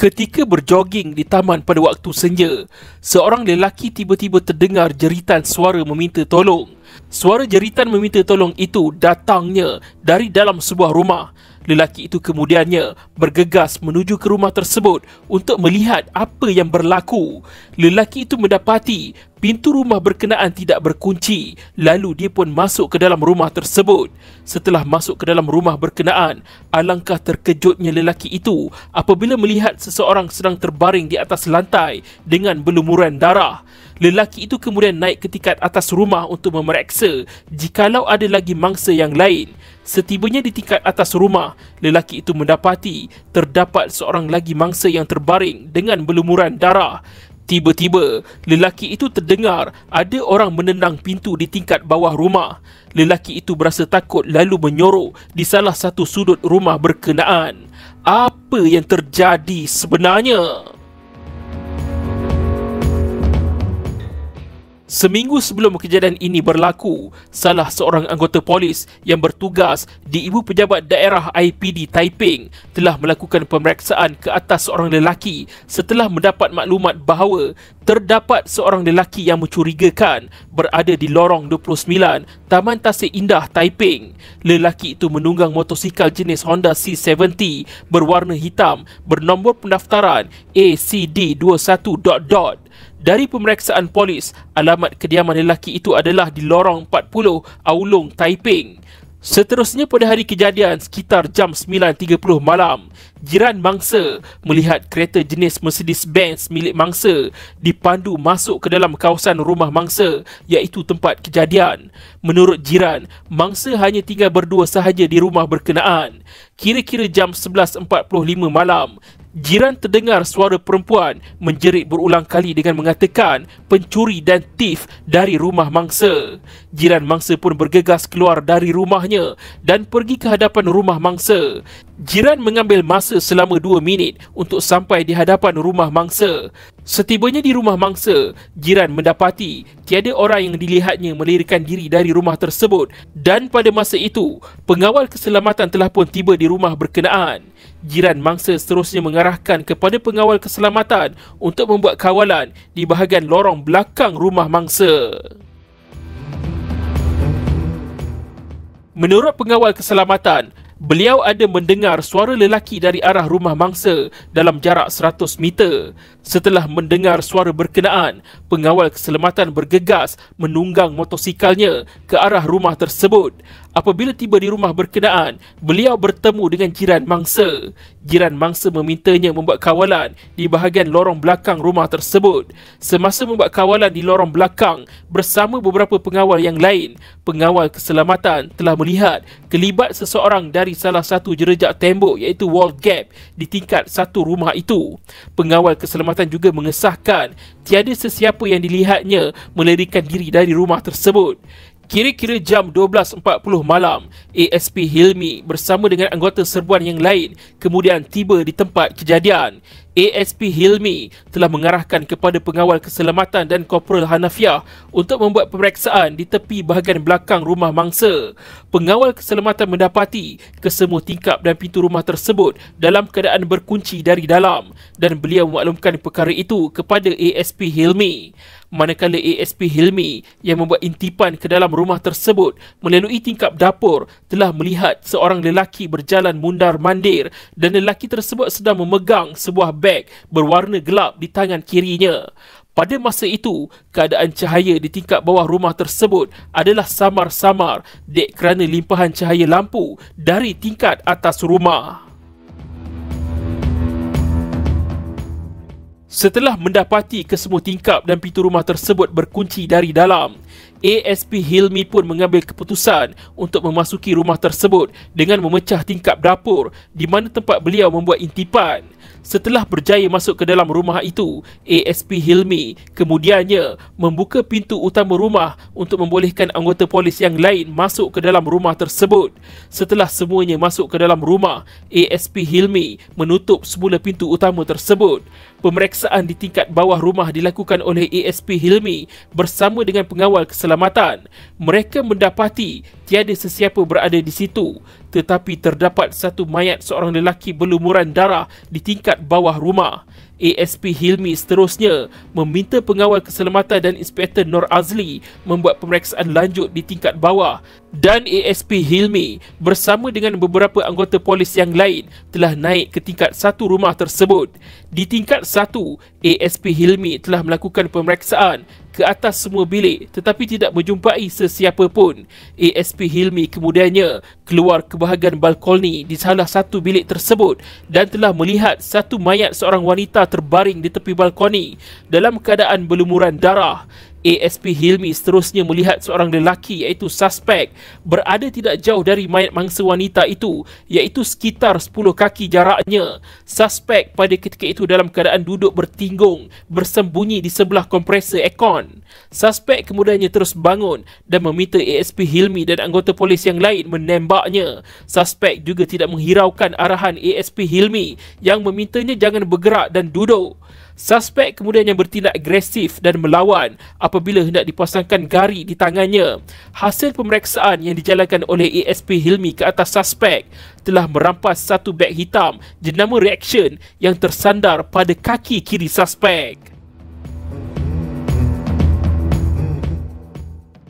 Ketika berjoging di taman pada waktu senja, seorang lelaki tiba-tiba terdengar jeritan suara meminta tolong. Suara jeritan meminta tolong itu datangnya dari dalam sebuah rumah. Lelaki itu kemudiannya bergegas menuju ke rumah tersebut untuk melihat apa yang berlaku. Lelaki itu mendapati pintu rumah berkenaan tidak berkunci, lalu dia pun masuk ke dalam rumah tersebut. Setelah masuk ke dalam rumah berkenaan, alangkah terkejutnya lelaki itu apabila melihat seseorang sedang terbaring di atas lantai dengan berlumuran darah. Lelaki itu kemudian naik ke tingkat atas rumah untuk memeriksa jikalau ada lagi mangsa yang lain. Setibanya di tingkat atas rumah, lelaki itu mendapati terdapat seorang lagi mangsa yang terbaring dengan berlumuran darah. Tiba-tiba, lelaki itu terdengar ada orang menendang pintu di tingkat bawah rumah. Lelaki itu berasa takut lalu menyorok di salah satu sudut rumah berkenaan. Apa yang terjadi sebenarnya? Seminggu sebelum kejadian ini berlaku, salah seorang anggota polis yang bertugas di Ibu Pejabat Daerah IPD Taiping telah melakukan pemeriksaan ke atas seorang lelaki setelah mendapat maklumat bahawa terdapat seorang lelaki yang mencurigakan berada di lorong 29 Taman Tasik Indah Taiping. Lelaki itu menunggang motosikal jenis Honda C70 berwarna hitam bernombor pendaftaran ACD21... Dari pemeriksaan polis, alamat kediaman lelaki itu adalah di lorong 40 Aulung, Taiping. Seterusnya pada hari kejadian sekitar jam 9.30 malam, jiran mangsa melihat kereta jenis Mercedes-Benz milik mangsa dipandu masuk ke dalam kawasan rumah mangsa, iaitu tempat kejadian. Menurut jiran, mangsa hanya tinggal berdua sahaja di rumah berkenaan. Kira-kira jam 11.45 malam, jiran terdengar suara perempuan menjerit berulang kali dengan mengatakan pencuri dan tif dari rumah mangsa. Jiran mangsa pun bergegas keluar dari rumahnya dan pergi ke hadapan rumah mangsa. Jiran mengambil masa selama 2 minit untuk sampai di hadapan rumah mangsa. Setibanya di rumah mangsa, jiran mendapati tiada orang yang dilihatnya melarikan diri dari rumah tersebut, dan pada masa itu, pengawal keselamatan telah pun tiba di rumah berkenaan. Jiran mangsa seterusnya mengarahkan kepada pengawal keselamatan untuk membuat kawalan di bahagian lorong belakang rumah mangsa. Menurut pengawal keselamatan, beliau ada mendengar suara lelaki dari arah rumah mangsa dalam jarak 100 meter. Setelah mendengar suara berkenaan, pengawal keselamatan bergegas menunggang motosikalnya ke arah rumah tersebut. Apabila tiba di rumah berkenaan, beliau bertemu dengan jiran mangsa. Jiran mangsa memintanya membuat kawalan di bahagian lorong belakang rumah tersebut. Semasa membuat kawalan di lorong belakang bersama beberapa pengawal yang lain, pengawal keselamatan telah melihat kelibat seseorang dari salah satu jerejak tembok, iaitu wall gap di tingkat satu rumah itu. Pengawal keselamatan juga mengesahkan tiada sesiapa yang dilihatnya melarikan diri dari rumah tersebut. Kira-kira jam 12.40 malam, ASP Hilmi bersama dengan anggota serbuan yang lain kemudian tiba di tempat kejadian. ASP Hilmi telah mengarahkan kepada pengawal keselamatan dan Korporal Hanafiah untuk membuat pemeriksaan di tepi bahagian belakang rumah mangsa. Pengawal keselamatan mendapati kesemua tingkap dan pintu rumah tersebut dalam keadaan berkunci dari dalam, dan beliau memaklumkan perkara itu kepada ASP Hilmi. Manakala ASP Hilmi yang membuat intipan ke dalam rumah tersebut melalui tingkap dapur telah melihat seorang lelaki berjalan mundar-mandir, dan lelaki tersebut sedang memegang sebuah beg berwarna gelap di tangan kirinya. Pada masa itu, keadaan cahaya di tingkap bawah rumah tersebut adalah samar-samar dek kerana limpahan cahaya lampu dari tingkat atas rumah. Setelah mendapati kesemua tingkap dan pintu rumah tersebut berkunci dari dalam, ASP Hilmi pun mengambil keputusan untuk memasuki rumah tersebut dengan memecah tingkap dapur di mana tempat beliau membuat intipan. Setelah berjaya masuk ke dalam rumah itu, ASP Hilmi kemudiannya membuka pintu utama rumah untuk membolehkan anggota polis yang lain masuk ke dalam rumah tersebut. Setelah semuanya masuk ke dalam rumah, ASP Hilmi menutup semula pintu utama tersebut. Pemeriksaan di tingkat bawah rumah dilakukan oleh ASP Hilmi bersama dengan pengawal pengawal keselamatan. Mereka mendapati tiada sesiapa berada di situ, tetapi terdapat satu mayat seorang lelaki berlumuran darah di tingkat bawah rumah. ASP Hilmi seterusnya meminta pengawal keselamatan dan Inspektor Nur Azli membuat pemeriksaan lanjut di tingkat bawah, dan ASP Hilmi bersama dengan beberapa anggota polis yang lain telah naik ke tingkat 1 rumah tersebut. Di tingkat 1, ASP Hilmi telah melakukan pemeriksaan ke atas semua bilik tetapi tidak menjumpai sesiapa pun. ASP Hilmi kemudiannya keluar ke bahagian balkoni di salah satu bilik tersebut dan telah melihat satu mayat seorang wanita terbaring di tepi balkoni dalam keadaan berlumuran darah. ASP Hilmi seterusnya melihat seorang lelaki iaitu suspek berada tidak jauh dari mayat mangsa wanita itu, iaitu sekitar 10 kaki jaraknya. Suspek pada ketika itu dalam keadaan duduk bertinggung bersembunyi di sebelah kompresor aircon. Suspek kemudiannya terus bangun dan meminta ASP Hilmi dan anggota polis yang lain menembaknya. Suspek juga tidak menghiraukan arahan ASP Hilmi yang memintanya jangan bergerak dan duduk. Suspek kemudiannya bertindak agresif dan melawan apabila hendak dipasangkan gari di tangannya. Hasil pemeriksaan yang dijalankan oleh ASP Hilmi ke atas suspek telah merampas satu beg hitam jenama Reaction yang tersandar pada kaki kiri suspek.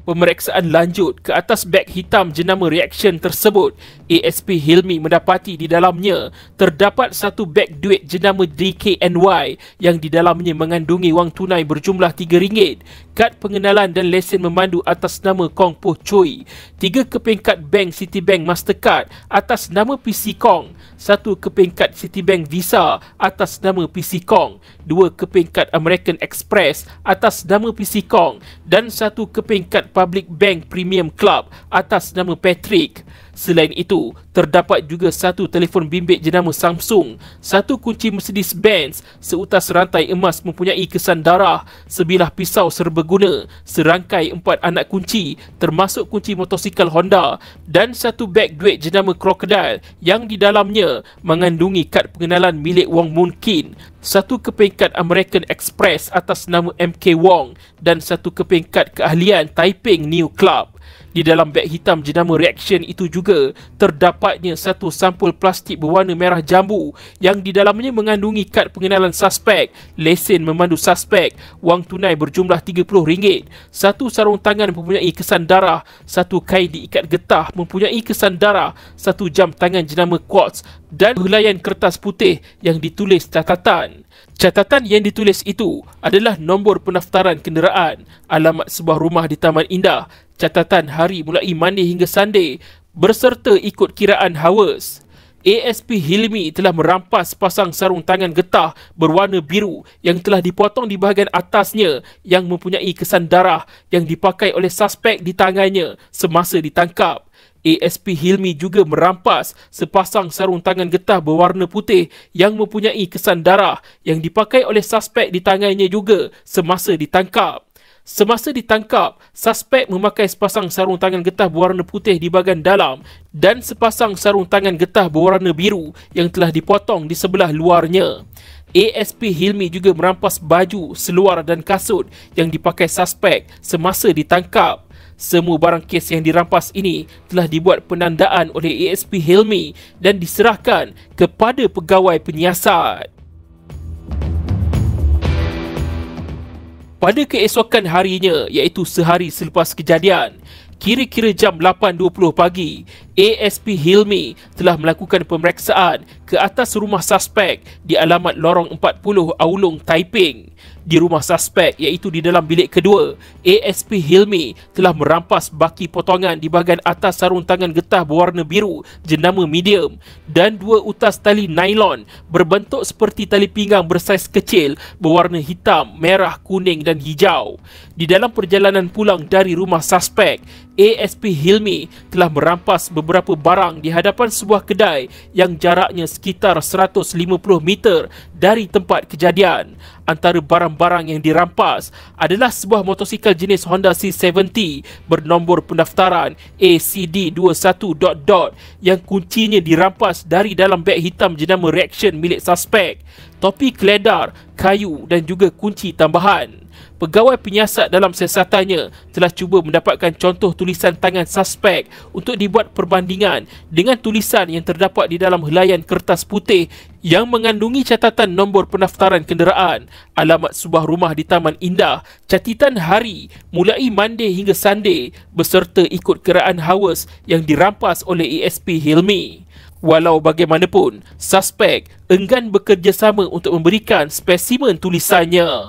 Pemeriksaan lanjut ke atas beg hitam jenama Reaction tersebut. ASP Hilmi mendapati di dalamnya terdapat satu beg duit jenama DKNY yang di dalamnya mengandungi wang tunai berjumlah RM3, kad pengenalan dan lesen memandu atas nama Kong Poh Choi, 3 keping kad bank Citibank Mastercard atas nama PC Kong, 1 keping kad Citibank Visa atas nama PC Kong, 2 keping kad American Express atas nama PC Kong dan 1 keping kad Public Bank Premium Club atas nama Patrick. Selain itu, terdapat juga satu telefon bimbit jenama Samsung, satu kunci Mercedes-Benz, seutas rantai emas mempunyai kesan darah, sebilah pisau serbaguna, serangkai 4 anak kunci termasuk kunci motosikal Honda dan satu beg duit jenama Crocodile yang di dalamnya mengandungi kad pengenalan milik Wong Mun Kin, satu keping kad American Express atas nama MK Wong dan satu keping kad keahlian Taiping New Club. Di dalam beg hitam jenama Reaction itu juga terdapatnya satu sampul plastik berwarna merah jambu yang di dalamnya mengandungi kad pengenalan suspek, lesen memandu suspek, wang tunai berjumlah RM30, satu sarung tangan mempunyai kesan darah, satu kain diikat getah mempunyai kesan darah, satu jam tangan jenama Quartz dan helaian kertas putih yang ditulis catatan. Catatan yang ditulis itu adalah nombor pendaftaran kenderaan, alamat sebuah rumah di Taman Indah, catatan hari mulai Monday hingga Sunday, berserta ikut kiraan hours. ASP Hilmi telah merampas pasang sarung tangan getah berwarna biru yang telah dipotong di bahagian atasnya yang mempunyai kesan darah yang dipakai oleh suspek di tangannya semasa ditangkap. ASP Hilmi juga merampas sepasang sarung tangan getah berwarna putih yang mempunyai kesan darah yang dipakai oleh suspek di tangannya juga semasa ditangkap. Semasa ditangkap, suspek memakai sepasang sarung tangan getah berwarna putih di bahagian dalam dan sepasang sarung tangan getah berwarna biru yang telah dipotong di sebelah luarnya. ASP Hilmi juga merampas baju, seluar dan kasut yang dipakai suspek semasa ditangkap. Semua barang kes yang dirampas ini telah dibuat penandaan oleh ASP Hilmi dan diserahkan kepada pegawai penyiasat. Pada keesokan harinya, iaitu sehari selepas kejadian, kira-kira jam 8.20 pagi, ASP Hilmi telah melakukan pemeriksaan ke atas rumah suspek di alamat lorong 40 Aulung, Taiping. Di rumah suspek, iaitu di dalam bilik kedua, ASP Hilmi telah merampas baki potongan di bahagian atas sarung tangan getah berwarna biru jenama medium dan 2 utas tali nylon berbentuk seperti tali pinggang bersaiz kecil berwarna hitam, merah, kuning dan hijau. Di dalam perjalanan pulang dari rumah suspek, ASP Hilmi telah merampas beberapa barang di hadapan sebuah kedai yang jaraknya sekitar 150 meter dari tempat kejadian. Antara barang-barang yang dirampas adalah sebuah motosikal jenis Honda C70 bernombor pendaftaran ACD21... yang kuncinya dirampas dari dalam beg hitam jenama Reaction milik suspek, topi keledar, kayu dan juga kunci tambahan. pegawai penyiasat dalam siasatannya telah cuba mendapatkan contoh tulisan tangan suspek untuk dibuat perbandingan dengan tulisan yang terdapat di dalam helaian kertas putih yang mengandungi catatan nombor pendaftaran kenderaan, alamat sebuah rumah di Taman Indah, catatan hari mulai Monday hingga Sunday beserta ikut keraan Hawas yang dirampas oleh ASP Hilmi. Walau bagaimanapun, suspek enggan bekerjasama untuk memberikan spesimen tulisannya.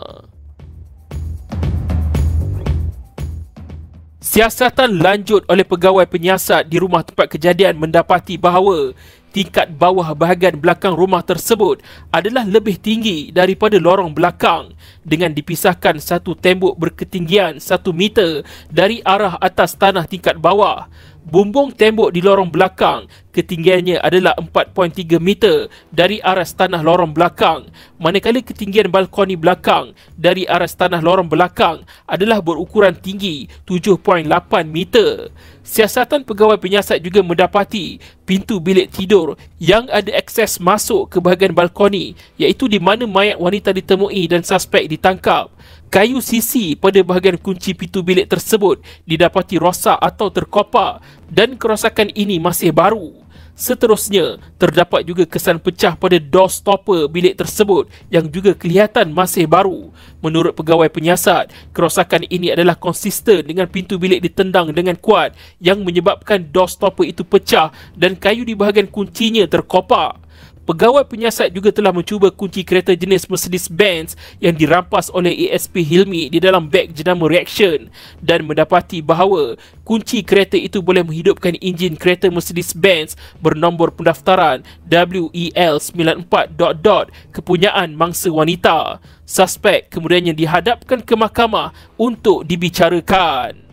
Siasatan lanjut oleh pegawai penyiasat di rumah tempat kejadian mendapati bahawa tingkat bawah bahagian belakang rumah tersebut adalah lebih tinggi daripada lorong belakang dengan dipisahkan satu tembok berketinggian 1 meter dari arah atas tanah tingkat bawah. Bumbung tembok di lorong belakang ketinggiannya adalah 4.3 meter dari aras tanah lorong belakang, manakala ketinggian balkoni belakang dari aras tanah lorong belakang adalah berukuran tinggi 7.8 meter. Siasatan pegawai penyiasat juga mendapati pintu bilik tidur yang ada akses masuk ke bahagian balkoni, iaitu di mana mayat wanita ditemui dan suspek ditangkap. Kayu sisi pada bahagian kunci pintu bilik tersebut didapati rosak atau terkopak dan kerosakan ini masih baru. Seterusnya, terdapat juga kesan pecah pada door stopper bilik tersebut yang juga kelihatan masih baru. Menurut pegawai penyiasat, kerosakan ini adalah konsisten dengan pintu bilik ditendang dengan kuat yang menyebabkan door stopper itu pecah dan kayu di bahagian kuncinya terkopak. Pegawai penyiasat juga telah mencuba kunci kereta jenis Mercedes-Benz yang dirampas oleh ASP Hilmi di dalam beg jenama Reaction dan mendapati bahawa kunci kereta itu boleh menghidupkan enjin kereta Mercedes-Benz bernombor pendaftaran WEL94... kepunyaan mangsa wanita. Suspek kemudiannya dihadapkan ke mahkamah untuk dibicarakan.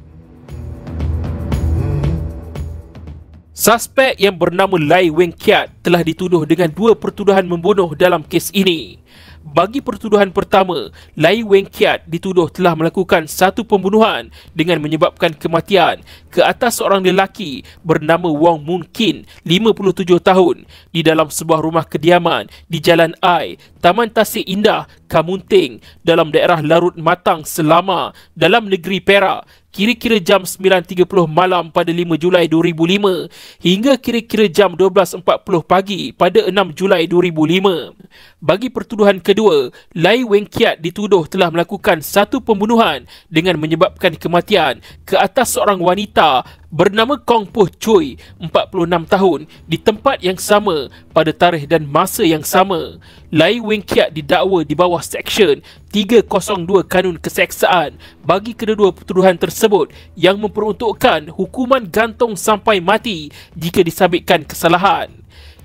Suspek yang bernama Lai Weng Kiat telah dituduh dengan 2 pertuduhan membunuh dalam kes ini. Bagi pertuduhan pertama, Lai Weng Kiat dituduh telah melakukan satu pembunuhan dengan menyebabkan kematian ke atas seorang lelaki bernama Wong Mun Kin, 57 tahun, di dalam sebuah rumah kediaman di Jalan Ai, Taman Tasik Indah, Kamunting, dalam daerah Larut Matang, Selama, dalam negeri Perak, kira-kira jam 9.30 malam pada 5 Julai 2005 hingga kira-kira jam 12.40 pagi pada 6 Julai 2005. Bagi pertuduhan kedua, Lai Weng Kiat dituduh telah melakukan satu pembunuhan dengan menyebabkan kematian ke atas seorang wanita bernama Kong Poh Choi, 46 tahun, di tempat yang sama pada tarikh dan masa yang sama. Lai Weng Kiat didakwa di bawah Seksyen 302 Kanun Keseksaan bagi kedua-dua pertuduhan tersebut yang memperuntukkan hukuman gantung sampai mati jika disabitkan kesalahan.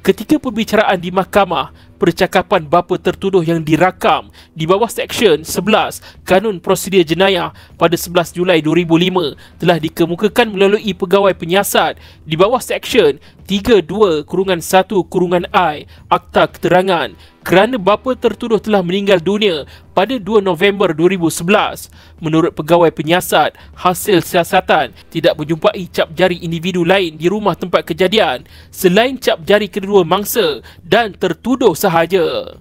Ketika perbicaraan di mahkamah, percakapan bapa tertuduh yang dirakam di bawah Seksyen 11 Kanun Prosedur Jenayah pada 11 Julai 2005 telah dikemukakan melalui pegawai penyiasat di bawah Seksyen 32(1)(I) Akta Keterangan kerana bapa tertuduh telah meninggal dunia pada 2 November 2011. Menurut pegawai penyiasat, hasil siasatan tidak menjumpai cap jari individu lain di rumah tempat kejadian selain cap jari kedua mangsa dan tertuduh sahaja.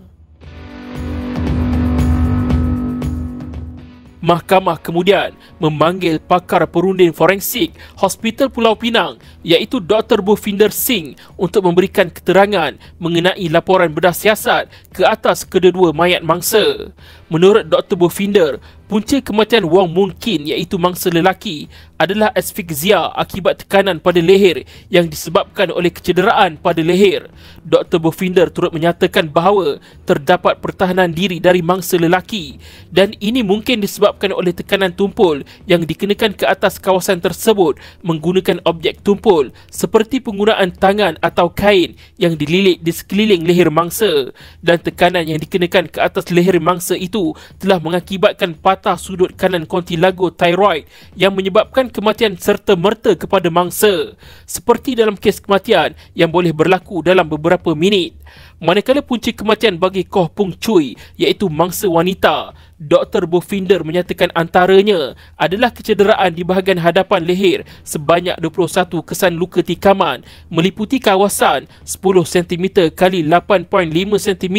Mahkamah kemudian memanggil pakar perunding forensik Hospital Pulau Pinang iaitu Dr. Bhupinder Singh untuk memberikan keterangan mengenai laporan bedah siasat ke atas kedua-dua mayat mangsa. Menurut Dr. Bhupinder, punca kematian Wong Mun Kin iaitu mangsa lelaki adalah asfiksia akibat tekanan pada leher yang disebabkan oleh kecederaan pada leher. Dr. Bhupinder turut menyatakan bahawa terdapat pertahanan diri dari mangsa lelaki dan ini mungkin disebabkan oleh tekanan tumpul yang dikenakan ke atas kawasan tersebut menggunakan objek tumpul seperti penggunaan tangan atau kain yang dililit di sekeliling leher mangsa, dan tekanan yang dikenakan ke atas leher mangsa itu telah mengakibatkan patah sudut kanan kontilago thyroid yang menyebabkan kematian serta-merta kepada mangsa, seperti dalam kes kematian yang boleh berlaku dalam beberapa minit. Manakala punca kematian bagi Koh Pung Chui iaitu mangsa wanita, Dr. Bhupinder menyatakan antaranya adalah kecederaan di bahagian hadapan leher sebanyak 21 kesan luka tikaman meliputi kawasan 10 cm x 8.5 cm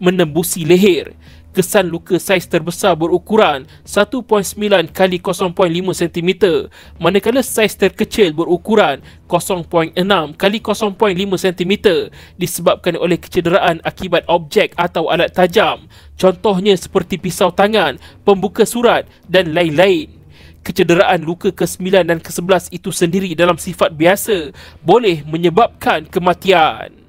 menembusi leher. kesan luka saiz terbesar berukuran 1.9 kali 0.5 cm, manakala saiz terkecil berukuran 0.6 kali 0.5 cm disebabkan oleh kecederaan akibat objek atau alat tajam, contohnya seperti pisau tangan, pembuka surat dan lain-lain. Kecederaan luka ke-9 dan ke-11 itu sendiri dalam sifat biasa boleh menyebabkan kematian.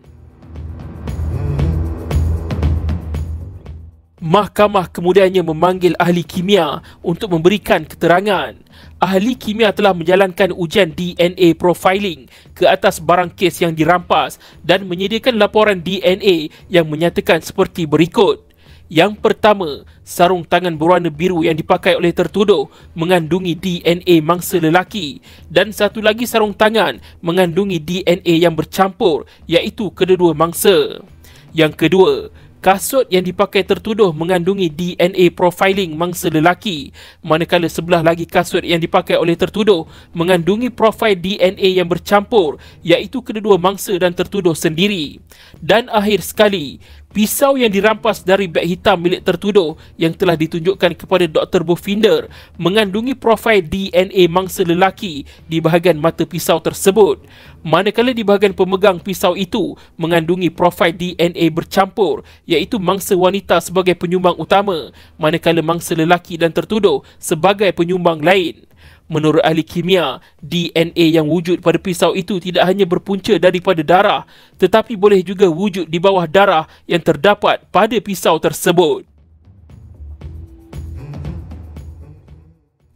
Mahkamah kemudiannya memanggil ahli kimia untuk memberikan keterangan. Ahli kimia telah menjalankan ujian DNA profiling ke atas barang kes yang dirampas dan menyediakan laporan DNA yang menyatakan seperti berikut. Yang pertama, sarung tangan berwarna biru yang dipakai oleh tertuduh mengandungi DNA mangsa lelaki, dan satu lagi sarung tangan mengandungi DNA yang bercampur, iaitu kedua-dua mangsa. Yang kedua, kasut yang dipakai tertuduh mengandungi DNA profiling mangsa lelaki, manakala sebelah lagi kasut yang dipakai oleh tertuduh mengandungi profil DNA yang bercampur, iaitu kedua-dua mangsa dan tertuduh sendiri. Dan akhir sekali, pisau yang dirampas dari beg hitam milik tertuduh yang telah ditunjukkan kepada Dr. Bofinder mengandungi profil DNA mangsa lelaki di bahagian mata pisau tersebut, manakala di bahagian pemegang pisau itu mengandungi profil DNA bercampur, iaitu mangsa wanita sebagai penyumbang utama, manakala mangsa lelaki dan tertuduh sebagai penyumbang lain. Menurut ahli kimia, DNA yang wujud pada pisau itu tidak hanya berpunca daripada darah, tetapi boleh juga wujud di bawah darah yang terdapat pada pisau tersebut.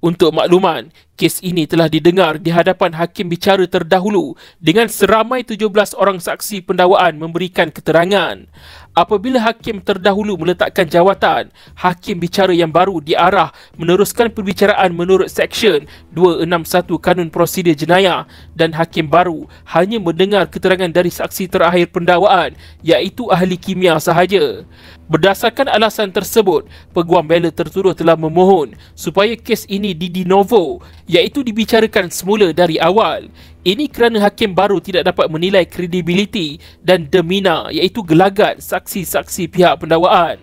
Untuk makluman, kes ini telah didengar di hadapan hakim bicara terdahulu dengan seramai 17 orang saksi pendakwaan memberikan keterangan. Apabila hakim terdahulu meletakkan jawatan, hakim bicara yang baru diarah meneruskan perbicaraan menurut Seksyen 261 Kanun Prosedur Jenayah, dan hakim baru hanya mendengar keterangan dari saksi terakhir pendakwaan, iaitu ahli kimia sahaja. Berdasarkan alasan tersebut, peguam bela tertuduh telah memohon supaya kes ini de novo, iaitu dibicarakan semula dari awal. Ini kerana hakim baru tidak dapat menilai kredibiliti dan demina, iaitu gelagat saksi-saksi pihak pendakwaan.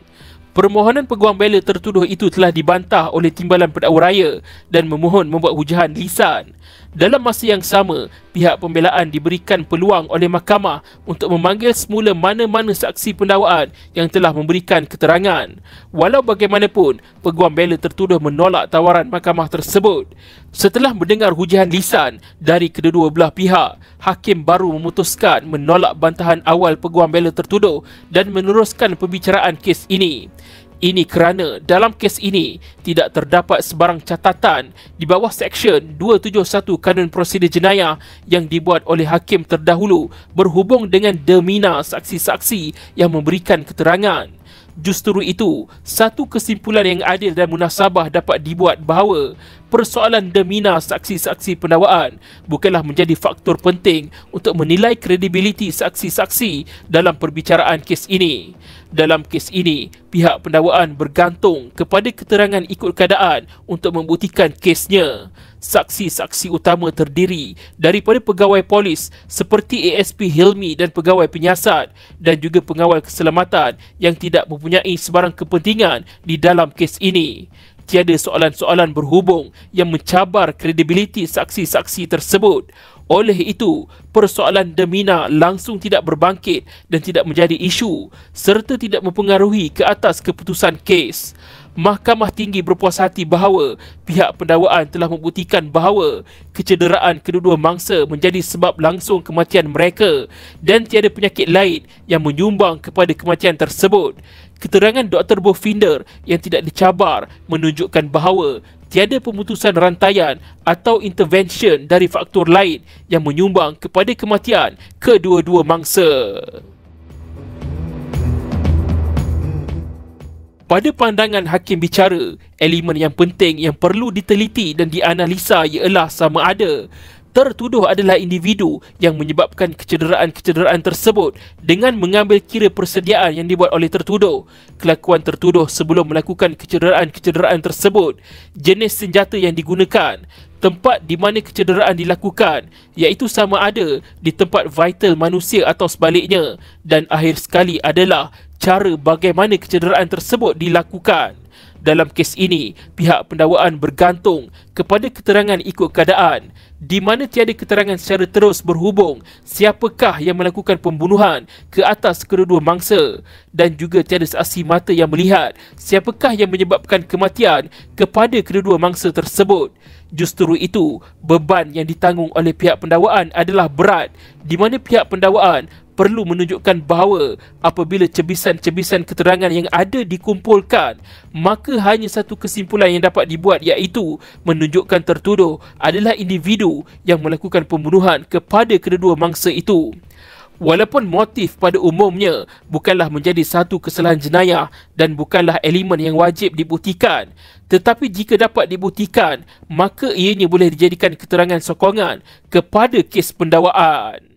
Permohonan peguam bela tertuduh itu telah dibantah oleh Timbalan Pendakwa Raya dan memohon membuat hujahan lisan. Dalam masa yang sama, pihak pembelaan diberikan peluang oleh mahkamah untuk memanggil semula mana-mana saksi pendakwaan yang telah memberikan keterangan. Walau bagaimanapun, peguam bela tertuduh menolak tawaran mahkamah tersebut. Setelah mendengar hujahan lisan dari kedua-dua belah pihak, hakim baru memutuskan menolak bantahan awal peguam bela tertuduh dan meneruskan pembicaraan kes ini. Ini kerana dalam kes ini tidak terdapat sebarang catatan di bawah Seksyen 271 Kanun Prosedur Jenayah yang dibuat oleh hakim terdahulu berhubung dengan demina saksi-saksi yang memberikan keterangan. Justru itu, satu kesimpulan yang adil dan munasabah dapat dibuat bahawa persoalan demina saksi-saksi pendakwaan bukanlah menjadi faktor penting untuk menilai kredibiliti saksi-saksi dalam perbicaraan kes ini. Dalam kes ini, pihak pendakwaan bergantung kepada keterangan ikut keadaan untuk membuktikan kesnya. Saksi-saksi utama terdiri daripada pegawai polis seperti ASP Hilmi dan pegawai penyiasat, dan juga pengawal keselamatan yang tidak mempunyai sebarang kepentingan di dalam kes ini. Tiada soalan-soalan berhubung yang mencabar kredibiliti saksi-saksi tersebut. Oleh itu, persoalan demina langsung tidak berbangkit dan tidak menjadi isu serta tidak mempengaruhi ke atas keputusan kes. Mahkamah Tinggi berpuas hati bahawa pihak pendakwaan telah membuktikan bahawa kecederaan kedua-dua mangsa menjadi sebab langsung kematian mereka dan tiada penyakit lain yang menyumbang kepada kematian tersebut. Keterangan Dr. Bofinder yang tidak dicabar menunjukkan bahawa tiada pemutusan rantaian atau intervention dari faktor lain yang menyumbang kepada kematian kedua-dua mangsa. Pada pandangan hakim bicara, elemen yang penting yang perlu diteliti dan dianalisa ialah sama ada tertuduh adalah individu yang menyebabkan kecederaan-kecederaan tersebut dengan mengambil kira persediaan yang dibuat oleh tertuduh, kelakuan tertuduh sebelum melakukan kecederaan-kecederaan tersebut, jenis senjata yang digunakan, tempat di mana kecederaan dilakukan, iaitu sama ada di tempat vital manusia atau sebaliknya, dan akhir sekali adalah cara bagaimana kecederaan tersebut dilakukan. Dalam kes ini, pihak pendakwaan bergantung kepada keterangan ikut keadaan, di mana tiada keterangan secara terus berhubung siapakah yang melakukan pembunuhan ke atas kedua-dua mangsa, dan juga tiada saksi mata yang melihat siapakah yang menyebabkan kematian kepada kedua-dua mangsa tersebut. Justru itu, beban yang ditanggung oleh pihak pendakwaan adalah berat, di mana pihak pendakwaan perlu menunjukkan bahawa apabila cebisan-cebisan keterangan yang ada dikumpulkan, maka hanya satu kesimpulan yang dapat dibuat, iaitu menunjukkan tertuduh adalah individu yang melakukan pembunuhan kepada kedua-dua mangsa itu. Walaupun motif pada umumnya bukanlah menjadi satu kesalahan jenayah dan bukanlah elemen yang wajib dibuktikan, tetapi jika dapat dibuktikan, maka ianya boleh dijadikan keterangan sokongan kepada kes pendakwaan.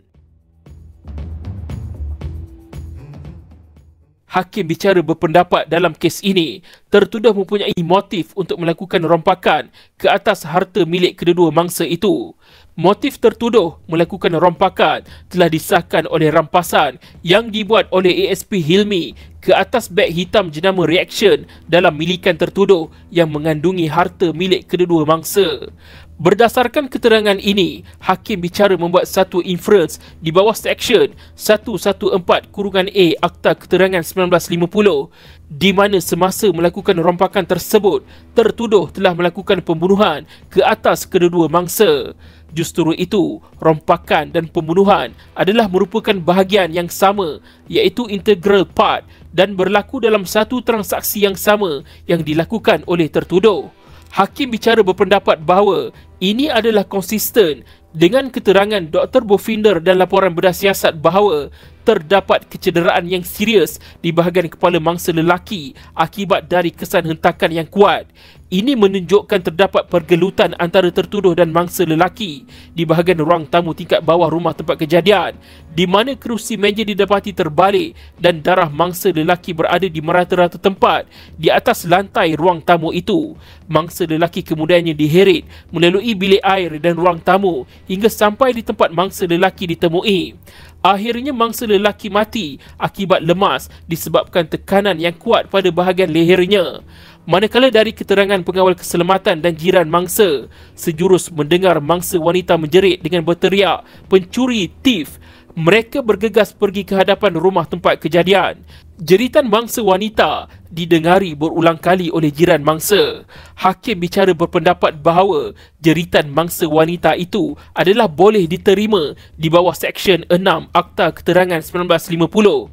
Hakim bicara berpendapat dalam kes ini, tertuduh mempunyai motif untuk melakukan rompakan ke atas harta milik kedua-dua mangsa itu. Motif tertuduh melakukan rompakan telah disahkan oleh rampasan yang dibuat oleh ASP Hilmi ke atas beg hitam jenama Reaction dalam milikan tertuduh yang mengandungi harta milik kedua-dua mangsa. Berdasarkan keterangan ini, hakim bicara membuat satu inference di bawah Seksyen 114(a) Akta Keterangan 1950, di mana semasa melakukan rompakan tersebut, tertuduh telah melakukan pembunuhan ke atas kedua-dua mangsa. Justru itu, rompakan dan pembunuhan adalah merupakan bahagian yang sama, iaitu integral part, dan berlaku dalam satu transaksi yang sama yang dilakukan oleh tertuduh. Hakim bicara berpendapat bahawa ini adalah konsisten dengan keterangan Dr. Bofinder dan laporan bedah siasat bahawa terdapat kecederaan yang serius di bahagian kepala mangsa lelaki akibat dari kesan hentakan yang kuat. Ini menunjukkan terdapat pergelutan antara tertuduh dan mangsa lelaki di bahagian ruang tamu tingkat bawah rumah tempat kejadian, di mana kerusi meja didapati terbalik dan darah mangsa lelaki berada di merata-rata tempat di atas lantai ruang tamu itu. Mangsa lelaki kemudiannya diheret melalui bilik air dan ruang tamu hingga sampai di tempat mangsa lelaki ditemui. Akhirnya mangsa lelaki mati akibat lemas disebabkan tekanan yang kuat pada bahagian lehernya. Manakala dari keterangan pengawal keselamatan dan jiran mangsa, sejurus mendengar mangsa wanita menjerit dengan berteriak, "Pencuri, thief!" Mereka bergegas pergi ke hadapan rumah tempat kejadian. Jeritan mangsa wanita didengari berulang kali oleh jiran mangsa. Hakim bicara berpendapat bahawa jeritan mangsa wanita itu adalah boleh diterima di bawah Seksyen 6 Akta Keterangan 1950.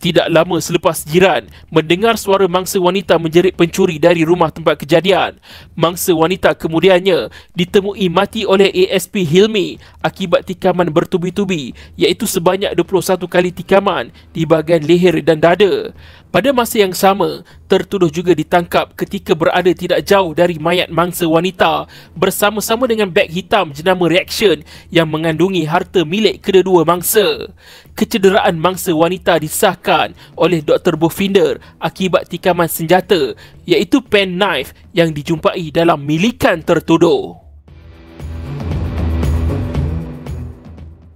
Tidak lama selepas jiran mendengar suara mangsa wanita menjerit pencuri dari rumah tempat kejadian, mangsa wanita kemudiannya ditemui mati oleh ASP Hilmi akibat tikaman bertubi-tubi, iaitu sebanyak 21 kali tikaman di bahagian leher dan dada. Pada masa yang sama, tertuduh juga ditangkap ketika berada tidak jauh dari mayat mangsa wanita bersama-sama dengan beg hitam jenama Reaction yang mengandungi harta milik kedua-dua mangsa. Kecederaan mangsa wanita disahkan oleh Dr. Bofinder akibat tikaman senjata, iaitu pen knife yang dijumpai dalam milikan tertuduh.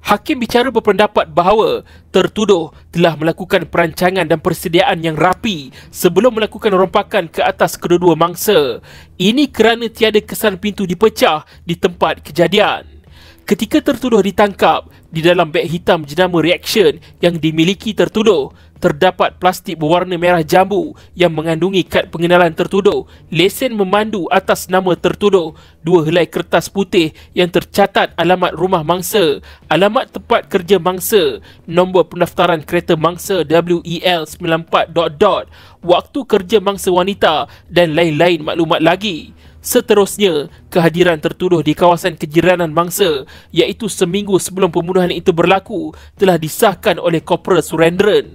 Hakim bicara berpendapat bahawa tertuduh telah melakukan perancangan dan persediaan yang rapi sebelum melakukan rompakan ke atas kedua-dua mangsa. Ini kerana tiada kesan pintu dipecah di tempat kejadian. Ketika tertuduh ditangkap, di dalam beg hitam jenama Reaction yang dimiliki tertuduh, terdapat plastik berwarna merah jambu yang mengandungi kad pengenalan tertuduh, lesen memandu atas nama tertuduh, 2 helai kertas putih yang tercatat alamat rumah mangsa, alamat tempat kerja mangsa, nombor pendaftaran kereta mangsa WEL 94... waktu kerja mangsa wanita dan lain-lain maklumat lagi. Seterusnya, kehadiran tertuduh di kawasan kejiranan mangsa, iaitu seminggu sebelum pembunuhan itu berlaku, telah disahkan oleh Korporal Surendran.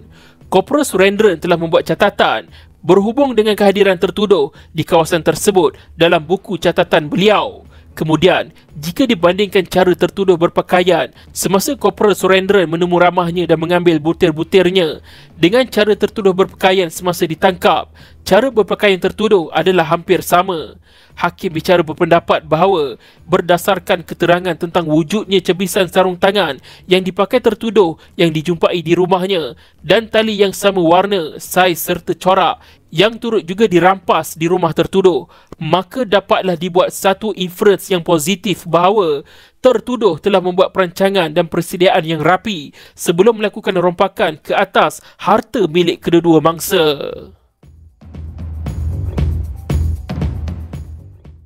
Korporal Surendran telah membuat catatan berhubung dengan kehadiran tertuduh di kawasan tersebut dalam buku catatan beliau. Kemudian, jika dibandingkan cara tertuduh berpakaian semasa Korporal Surendran menemu ramahnya dan mengambil butir-butirnya dengan cara tertuduh berpakaian semasa ditangkap, cara berpakaian tertuduh adalah hampir sama. Hakim bicara berpendapat bahawa berdasarkan keterangan tentang wujudnya cebisan sarung tangan yang dipakai tertuduh yang dijumpai di rumahnya dan tali yang sama warna, saiz serta corak yang turut juga dirampas di rumah tertuduh, maka dapatlah dibuat satu inference yang positif bahawa tertuduh telah membuat perancangan dan persediaan yang rapi sebelum melakukan rompakan ke atas harta milik kedua-dua mangsa.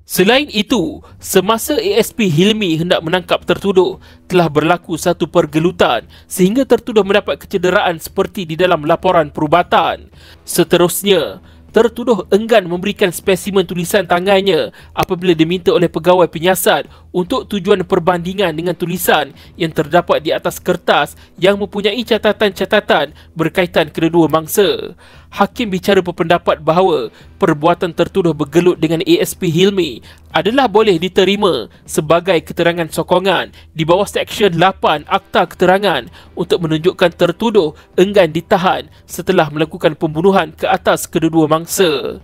Selain itu, semasa ASP Hilmi hendak menangkap tertuduh, telah berlaku satu pergelutan sehingga tertuduh mendapat kecederaan seperti di dalam laporan perubatan. Seterusnya, tertuduh enggan memberikan spesimen tulisan tangannya apabila diminta oleh pegawai penyiasat untuk tujuan perbandingan dengan tulisan yang terdapat di atas kertas yang mempunyai catatan-catatan berkaitan kedua-dua mangsa. Hakim bicara berpendapat bahawa perbuatan tertuduh bergelut dengan ASP Hilmi adalah boleh diterima sebagai keterangan sokongan di bawah Seksyen 8 Akta Keterangan untuk menunjukkan tertuduh enggan ditahan setelah melakukan pembunuhan ke atas kedua-dua mangsa.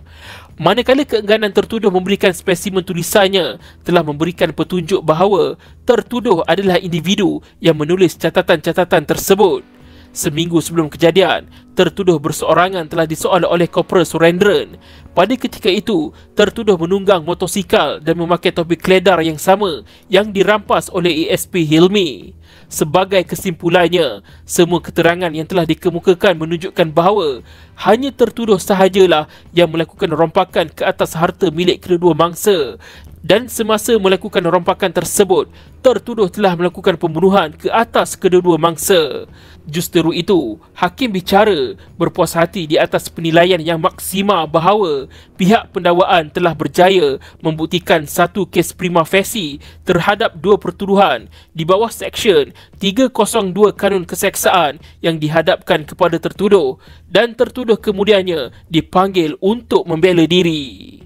Manakala keengganan tertuduh memberikan spesimen tulisannya telah memberikan petunjuk bahawa tertuduh adalah individu yang menulis catatan-catatan tersebut. Seminggu sebelum kejadian, tertuduh berseorangan telah disoal oleh Korporal Surendran. Pada ketika itu, tertuduh menunggang motosikal dan memakai topi keledar yang sama yang dirampas oleh ASP Hilmi. Sebagai kesimpulannya, semua keterangan yang telah dikemukakan menunjukkan bahawa hanya tertuduh sahajalah yang melakukan rompakan ke atas harta milik kedua-dua mangsa. Dan semasa melakukan rompakan tersebut, tertuduh telah melakukan pembunuhan ke atas kedua-dua mangsa. Justeru itu, hakim bicara berpuas hati di atas penilaian yang maksima bahawa pihak pendakwaan telah berjaya membuktikan satu kes prima facie terhadap dua pertuduhan di bawah Seksyen 302 Kanun Keseksaan yang dihadapkan kepada tertuduh dan tertuduh kemudiannya dipanggil untuk membela diri.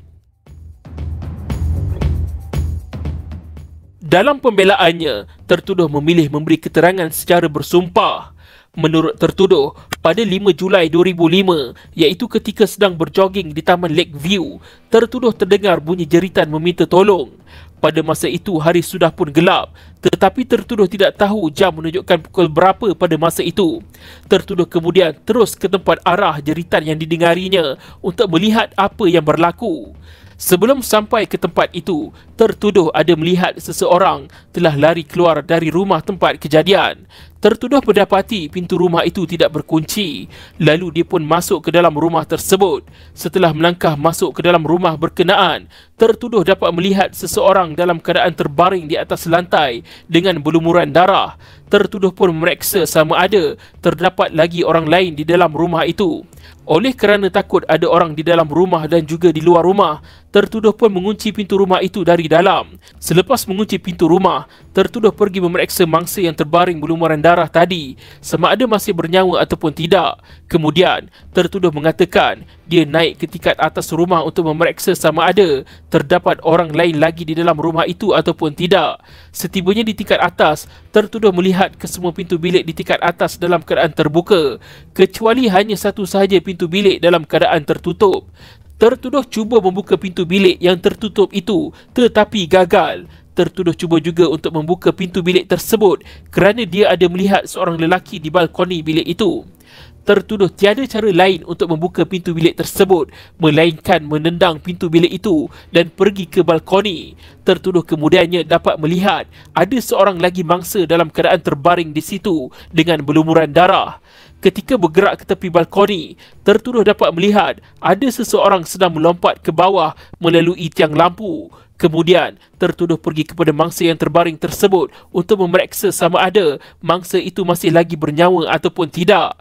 Dalam pembelaannya, tertuduh memilih memberi keterangan secara bersumpah. Menurut tertuduh, pada 5 Julai 2005, iaitu ketika sedang berjoging di Taman Lakeview, tertuduh terdengar bunyi jeritan meminta tolong. Pada masa itu, hari sudah pun gelap, tetapi tertuduh tidak tahu jam menunjukkan pukul berapa pada masa itu. Tertuduh kemudian terus ke tempat arah jeritan yang didengarinya untuk melihat apa yang berlaku. Sebelum sampai ke tempat itu, tertuduh ada melihat seseorang telah lari keluar dari rumah tempat kejadian. Tertuduh mendapati pintu rumah itu tidak berkunci. Lalu dia pun masuk ke dalam rumah tersebut. Setelah melangkah masuk ke dalam rumah berkenaan, tertuduh dapat melihat seseorang dalam keadaan terbaring di atas lantai dengan berlumuran darah. Tertuduh pun memeriksa sama ada terdapat lagi orang lain di dalam rumah itu. Oleh kerana takut ada orang di dalam rumah dan juga di luar rumah, tertuduh pun mengunci pintu rumah itu dari dalam. Selepas mengunci pintu rumah, tertuduh pergi memeriksa mangsa yang terbaring berlumuran darah tadi sama ada masih bernyawa ataupun tidak. Kemudian, tertuduh mengatakan dia naik ke tingkat atas rumah untuk memeriksa sama ada terdapat orang lain lagi di dalam rumah itu ataupun tidak. Setibanya di tingkat atas, tertuduh melihat kesemua pintu bilik di tingkat atas dalam keadaan terbuka, kecuali hanya satu sahaja pintu bilik dalam keadaan tertutup. Tertuduh cuba membuka pintu bilik yang tertutup itu tetapi gagal. Tertuduh cuba juga untuk membuka pintu bilik tersebut kerana dia ada melihat seorang lelaki di balkoni bilik itu. Tertuduh tiada cara lain untuk membuka pintu bilik tersebut melainkan menendang pintu bilik itu dan pergi ke balkoni. Tertuduh kemudiannya dapat melihat ada seorang lagi mangsa dalam keadaan terbaring di situ dengan berlumuran darah. Ketika bergerak ke tepi balkoni, tertuduh dapat melihat ada seseorang sedang melompat ke bawah melalui tiang lampu. Kemudian, tertuduh pergi kepada mangsa yang terbaring tersebut untuk memeriksa sama ada mangsa itu masih lagi bernyawa ataupun tidak.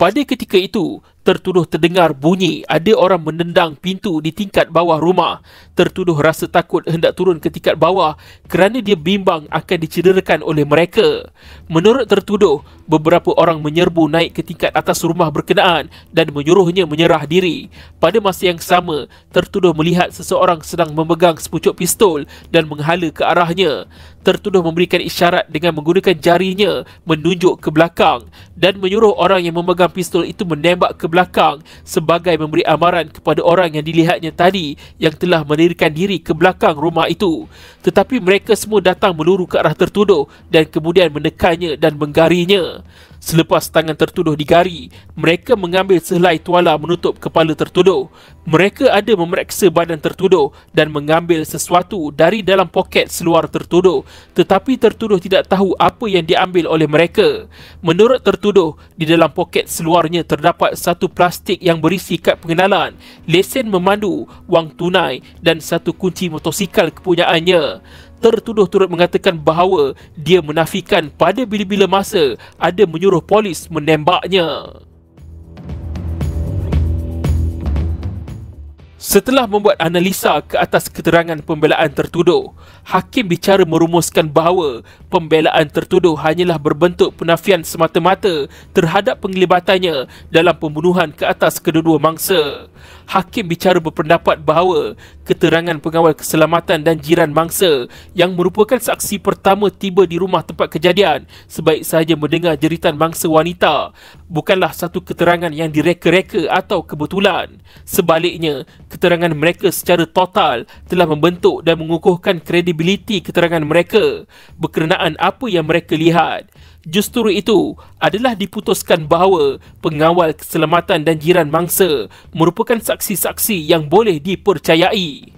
Pada ketika itu, Tertuduh terdengar bunyi ada orang menendang pintu di tingkat bawah rumah. Tertuduh rasa takut hendak turun ke tingkat bawah kerana dia bimbang akan dicederakan oleh mereka. Menurut tertuduh, beberapa orang menyerbu naik ke tingkat atas rumah berkenaan dan menyuruhnya menyerah diri. Pada masa yang sama, tertuduh melihat seseorang sedang memegang sepucuk pistol dan menghala ke arahnya. Tertuduh memberikan isyarat dengan menggunakan jarinya menunjuk ke belakang dan menyuruh orang yang memegang pistol itu menembak ke belakang sebagai memberi amaran kepada orang yang dilihatnya tadi yang telah mendirikan diri ke belakang rumah itu. Tetapi mereka semua datang meluru ke arah tertuduh dan kemudian menekannya dan menggarinya. Selepas tangan tertuduh digari, mereka mengambil sehelai tuala menutup kepala tertuduh. Mereka ada memeriksa badan tertuduh dan mengambil sesuatu dari dalam poket seluar tertuduh, tetapi tertuduh tidak tahu apa yang diambil oleh mereka. Menurut tertuduh, di dalam poket seluarnya terdapat satu plastik yang berisi kad pengenalan, lesen memandu, wang tunai dan satu kunci motosikal kepunyaannya. Tertuduh turut mengatakan bahawa dia menafikan pada bila-bila masa ada menyuruh polis menembaknya. Setelah membuat analisa ke atas keterangan pembelaan tertuduh, hakim bicara merumuskan bahawa pembelaan tertuduh hanyalah berbentuk penafian semata-mata terhadap penglibatannya dalam pembunuhan ke atas kedua-dua mangsa. Hakim bicara berpendapat bahawa keterangan pengawal keselamatan dan jiran mangsa yang merupakan saksi pertama tiba di rumah tempat kejadian sebaik sahaja mendengar jeritan mangsa wanita bukanlah satu keterangan yang direka-reka atau kebetulan. Sebaliknya, keterangan mereka secara total telah membentuk dan mengukuhkan kredibiliti keterangan mereka berkenaan apa yang mereka lihat. Justru itu adalah diputuskan bahawa pengawal keselamatan dan jiran mangsa merupakan saksi-saksi yang boleh dipercayai.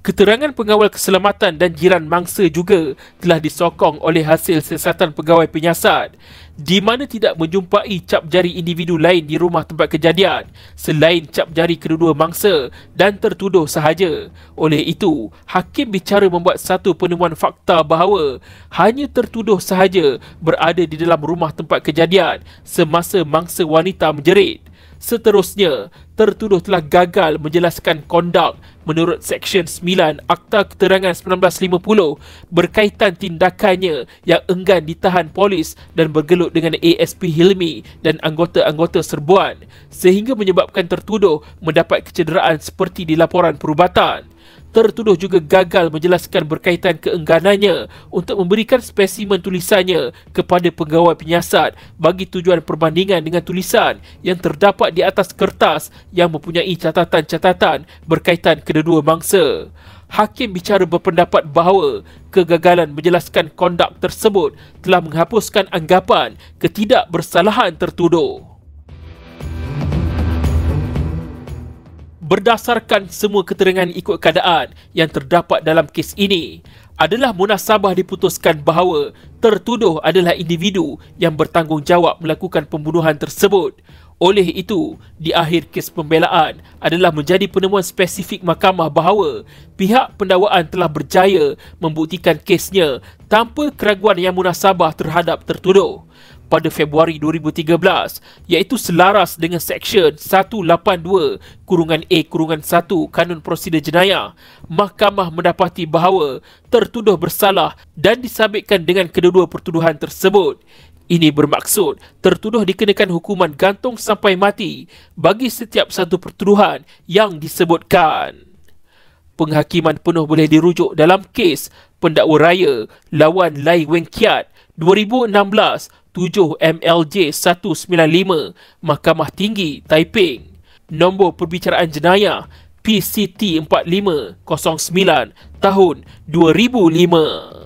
Keterangan pengawal keselamatan dan jiran mangsa juga telah disokong oleh hasil siasatan pegawai penyiasat di mana tidak menjumpai cap jari individu lain di rumah tempat kejadian selain cap jari kedua-dua mangsa dan tertuduh sahaja. Oleh itu, hakim bicara membuat satu penemuan fakta bahawa hanya tertuduh sahaja berada di dalam rumah tempat kejadian semasa mangsa wanita menjerit. Seterusnya, tertuduh telah gagal menjelaskan kondak menurut Seksyen 9 Akta Keterangan 1950 berkaitan tindakannya yang enggan ditahan polis dan bergelut dengan ASP Hilmi dan anggota-anggota serbuan sehingga menyebabkan tertuduh mendapat kecederaan seperti di laporan perubatan. Tertuduh juga gagal menjelaskan berkaitan keengganannya untuk memberikan spesimen tulisannya kepada pegawai penyiasat bagi tujuan perbandingan dengan tulisan yang terdapat di atas kertas yang mempunyai catatan-catatan berkaitan kedua-dua mangsa. Hakim bicara berpendapat bahawa kegagalan menjelaskan kondak tersebut telah menghapuskan anggapan ketidakbersalahan tertuduh. Berdasarkan semua keterangan ikut keadaan yang terdapat dalam kes ini, adalah munasabah diputuskan bahawa tertuduh adalah individu yang bertanggungjawab melakukan pembunuhan tersebut. Oleh itu, di akhir kes pembelaan adalah menjadi penemuan spesifik mahkamah bahawa pihak pendakwaan telah berjaya membuktikan kesnya tanpa keraguan yang munasabah terhadap tertuduh. Pada Februari 2013, iaitu selaras dengan Seksyen 182-A-1 Kanun Prosedur Jenayah, mahkamah mendapati bahawa tertuduh bersalah dan disabitkan dengan kedua-dua pertuduhan tersebut. Ini bermaksud tertuduh dikenakan hukuman gantung sampai mati bagi setiap satu pertuduhan yang disebutkan. Penghakiman penuh boleh dirujuk dalam kes pendakwa raya lawan Lai Weng Kiat 2016 7 MLJ 195 Mahkamah Tinggi Taiping. Nombor perbicaraan jenayah PCT 4509 tahun 2005.